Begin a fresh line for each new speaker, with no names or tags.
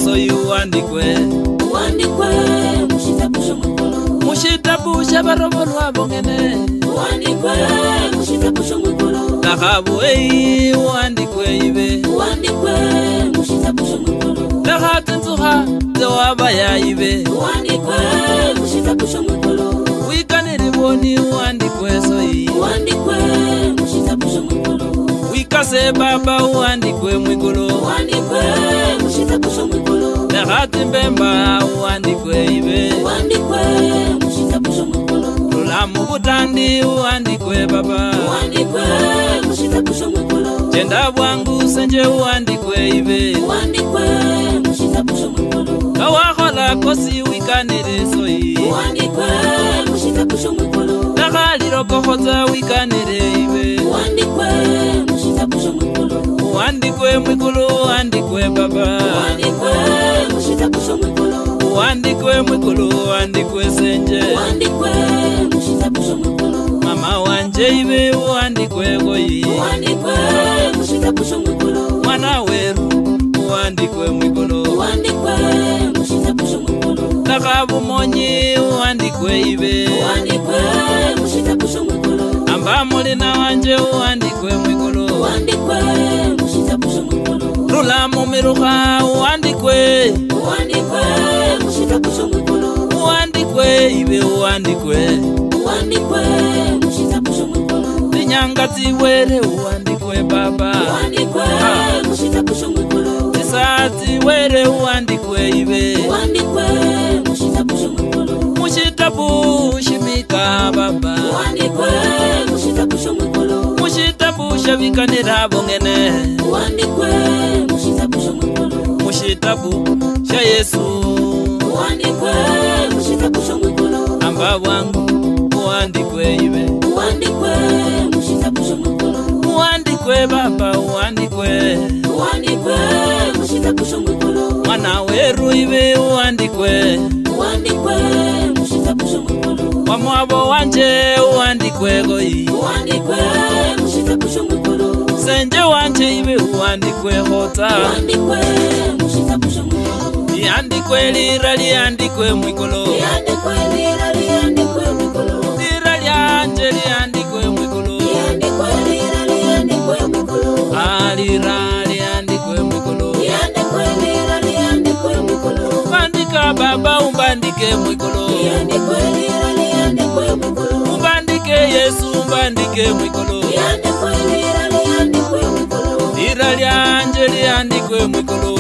so yuandikwe mushitabu shabaromolwa bongene Nakabu uandikwe ibe Nakatenzuha zawaba ya ibe Wikaniri boni uandikwe soyi Wikase baba uandikwe mwikolo Nakatenbemba uandikwe ibe Lulamu butandi uandikwe baba Jenda bwangu senje uandikwe ibe Kawahola kosi wikanire soyi Nakaliro kohoza wikanire ibe Uandikwe mwikulu uandikwe baba Uandikwe mwikulu uandikwe senje Mama wanje ibe uandikwe goyi Mwana weru uandikwe mwikulu Nakabu monyi uandikwe ibe Amba mulina wanje uandikwe mwikulu Lulamu miruha uandikwe Uandikwe ibe uandikwe Ninyanga tiwere uandikwe baba Tisati were uandikwe ibe Mushitabu shimika baba Mushitabu shavikanira bongene Mushitabu sha Yesu Amba wangu uandikwe ibe Uandikwe baba uandikwe Mwana weru ibe uandikwe Wamwabo wanje uandikwe goyi Senje wanje ibe uandikwe hota Liandikwe lira liandikwe mwikolo Lira lianje liandikwe mwikolo Lira liandikwe mwikolo Bandika baba umbandike mwikolo Umbandike Yesu umbandike mwikolo Lira lianje liandikwe mwikolo